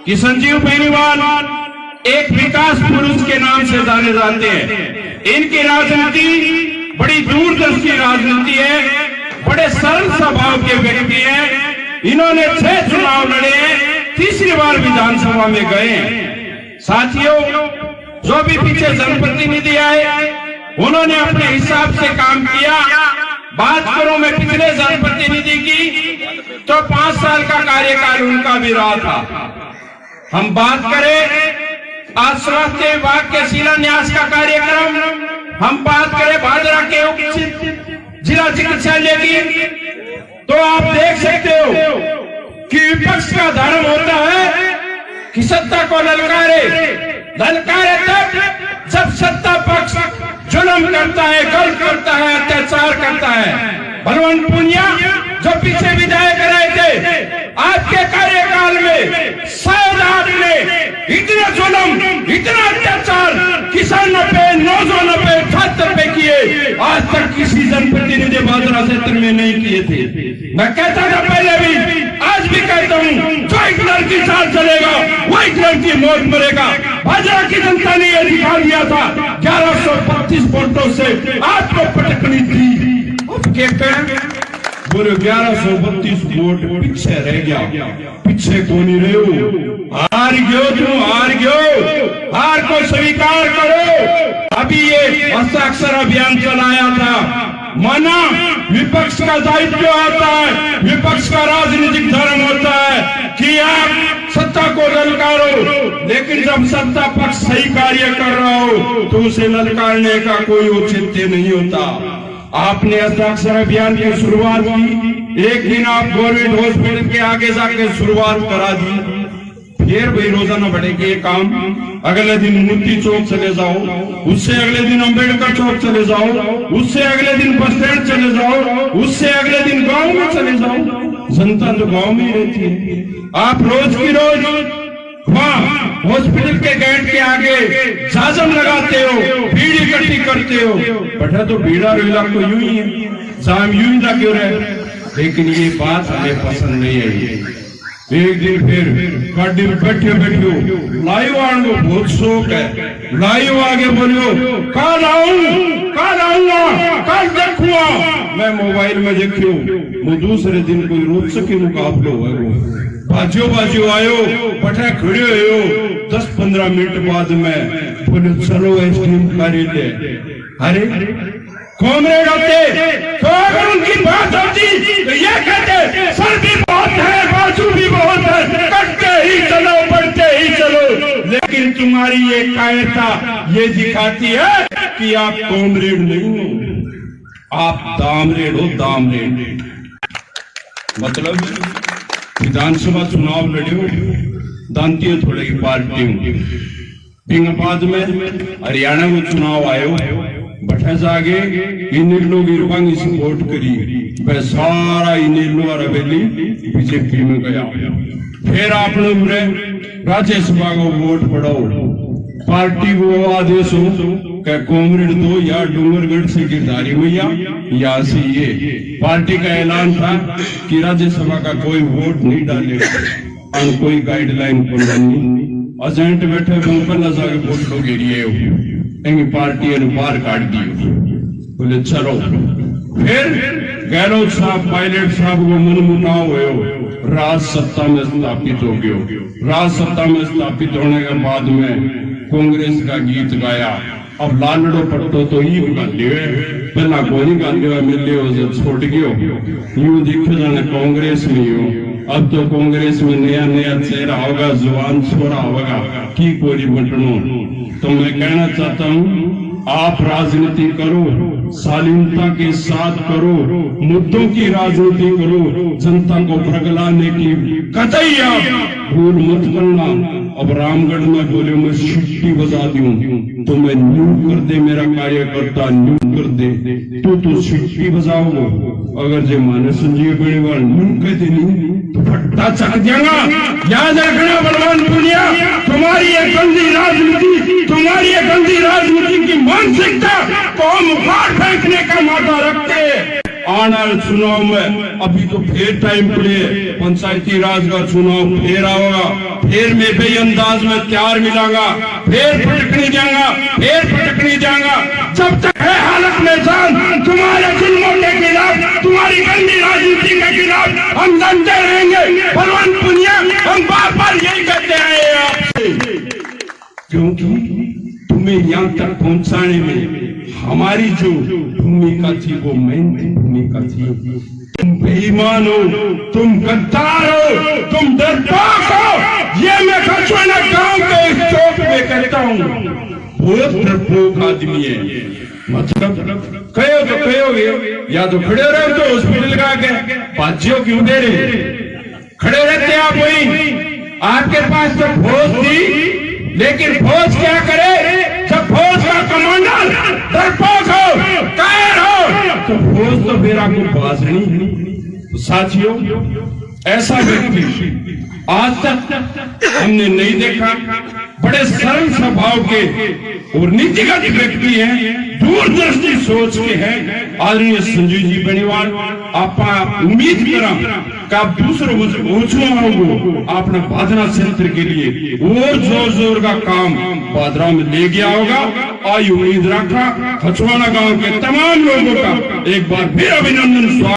कि संजीव बेनीवाल एक विकास पुरुष के नाम से जाने जाते हैं। इनकी राजनीति बड़ी दूरदर्शी राजनीति है, बड़े सरल स्वभाव के व्यक्ति हैं। इन्होंने 6 चुनाव लड़े, तीसरी बार विधानसभा में गए। साथियों, जो भी पीछे जनप्रतिनिधि आए उन्होंने अपने हिसाब से काम किया। बात करूं मैं पिछले जनप्रतिनिधि की तो 5 साल का कार्यकाल उनका भी रहा था। हम बात करें आज स्वास्थ्य विभाग के शिलान्यास का कार्यक्रम, हम बात करें भादरा के जिला चिकित्सालय की, तो आप देख सकते हो कि विपक्ष का धर्म होता है कि सत्ता को ललकारे तब जब सत्ता पक्ष जुल्म करता है, गलत करता है, अत्याचार करता है। बलवंत पूनिया जो पीछे विधायक रहे थे, आपके कार्यकाल में शायद आपने इतना जुल्म, इतना अत्याचार किसानों पे, नौजवानों पे, छात्र पे किए, आज तक किसी जनप्रतिनिधि भादरा क्षेत्र में नहीं किए थे। मैं कहता था पहले भी, आज भी कहता हूँ, जो हिटलर की चाल चलेगा वो हिटलर की मौत मरेगा। भाजपा की जनता ने यह दिखा दिया था 1132 वोटों से आपको पटकनी थी। बोले 1132 वोट पीछे रह गया, पीछे को नहीं रहे हो, हार गयो तुम, हार गयो, हार को स्वीकार करो। अभी ये हस्ताक्षर अभियान चलाया था, माना विपक्ष का दायित्व आता है, विपक्ष का राजनीतिक धर्म होता है कि आप सत्ता को ललकारो, लेकिन जब सत्ता पक्ष सही कार्य कर रहा हो तो उसे ललकारने का कोई औचित्य नहीं होता। आपने हस्ताक्षर अभियान की शुरुआत की, एक दिन आप गवर्नमेंट हॉस्पिटल के आगे जाके शुरुआत करा दी, फिर भाई रोजाना बढ़ेगी काम। अगले दिन मूर्ति चौक चले जाओ, उससे अगले दिन अंबेडकर चौक चले जाओ, उससे अगले दिन बस स्टैंड चले जाओ, उससे अगले दिन गांव में चले जाओ। जनता तो गांव में ही रहती है। आप रोज की रोज वहाँ हॉस्पिटल के गेट के आगे जाजम लगाते हो, भीड़ इकट्ठी करते हो। बैठा तो भीड़ा रोला तो यूं ही है, जाम यूं ही लगे रहे, लेकिन ये बात हमें पसंद नहीं है। एक दिन फिर गाड़ी में बैठे बैठे लाइव आने को बहुत शौक है, लाइव आगे बोलियो कल आऊंगा, कल देखूंगा। मैं मोबाइल में देखियो वो दूसरे दिन कोई रोचक मुकाबले हुआ, बाजू आयो, पटा खड़े हो, 10-15 मिनट बाद में बोले चलो आइसक्रीम कार्यालय। अरे कॉमरेड होते तो अगर उनकी बात होती तो ये कहते सर भी बहुत है, बाजू भी बहुत है, करते ही चलो, बढ़ते ही चलो। लेकिन तुम्हारी ये कायरता ये दिखाती है कि आप कॉमरेड नहीं हो, आप दामरेड हो, दामरेड। मतलब विधानसभा चुनाव लड़ियो दांती थोड़ी पार्टी बाद में हरियाणा में चुनाव आयो, बैठा जागे इन लोग इरफांगी सपोर्ट करी, वह सारा इन लोग हवेली बीजेपी में गया। फिर आप लोग राज्यसभा को वोट पड़ाओ, पार्टी को आदेश हो क्या कॉमरेड 2 या डूंगरगढ़ से गिरधारी मैया या से ये पार्टी का ऐलान था कि राज्यसभा का कोई वोट नहीं डालेगा और कोई गाइडलाइन नहीं। एजेंट बैठे पहला जाके वोट लोग एरिए पार्टी ने बाहर काट दी। बोले चलो, फिर गहलोत साहब, पायलट साहब को मन मुटाव हो, राज सत्ता में स्थापित हो गयो। राज सत्ता में स्थापित होने के बाद में कांग्रेस का गीत गाया। अब लालड़ो पट्टो तो ही गाले पहला कोई गाले मिले हो जब छोड़ गयो, यूं दिखे जाने कांग्रेस में हो। अब तो कांग्रेस में नया नया चेहरा होगा, जवान छोरा होगा की कोई बटनो। तो मैं कहना चाहता हूँ आप राजनीति करो, शालीनता के साथ करो, मुद्दों की राजनीति करो, जनता को भड़काने की कतई आप भूल मत करना। अब रामगढ़ में बोले मैं सिट्टी बजा दूं तो मैं न्यू कर दे, मेरा कार्यकर्ता न्यू कर दे, तो सिट्टी बजाओ। अगर जो माने संजीव बेनीवाल न्यू कहते नहीं तो फट्टा चक जाएगा। याद रखना बलवान पूनिया, तुम्हारी ये गंदी राजनीति, तुम्हारी ये गंदी राजनीति की मानसिकता को हम उखाड़ फेंकने का मादा रखते। आने वाले चुनाव में अभी तो फिर टाइम पड़े, पंचायती राज का चुनाव फिर आओगा, फिर मैं भी अंदाज में तैयार मिलांगा, फिर फटकने जाऊंगा। जब तक है हालत में जान तुम्हारे जुल्मों के खिलाफ, तुम्हारी गंदी राजनीति के खिलाफ हम लड़ते रहेंगे। बलवंत पुनिया, हम बार बार यही कहते आए आपसे, क्योंकि तुम्हें यहाँ तक पहुंचाने में हमारी जो भूमिका थी वो मेन भूमिका थी। तुम बेईमान हो, तुम गद्दार हो, तुम डरपोक हो। ये मैं कछुआना गांव के इस चौक में कहता हूँ, बहुत डरपोक आदमी है। मतलब कहो या तो खड़े रहो तो हॉस्पिटल का के बाजियों क्यों दे रहे, खड़े रहते आप वही। आपके पास तो फौज थी, लेकिन फौज क्या करे जब फौज का कमांडर डरपोक हो, कायर हो, तो फौज तो फिर आपको बाज नहीं। तो साथियों, ऐसा व्यक्ति आज तक हमने नहीं देखा। बड़े सरल स्वभाव के और नीतिगत व्यक्ति हैं, दूरदर्शी सोच के हैं आदरणीय संजीव जी बेनीवाल। आप उम्मीद करा कि आप दूसरों को अपना बादरा क्षेत्र के लिए और जोर जोर का काम बादरा में ले गया होगा। आई उम्मीद रखा। कछुआना गांव के तमाम लोगों का एक बार फिर अभिनंदन।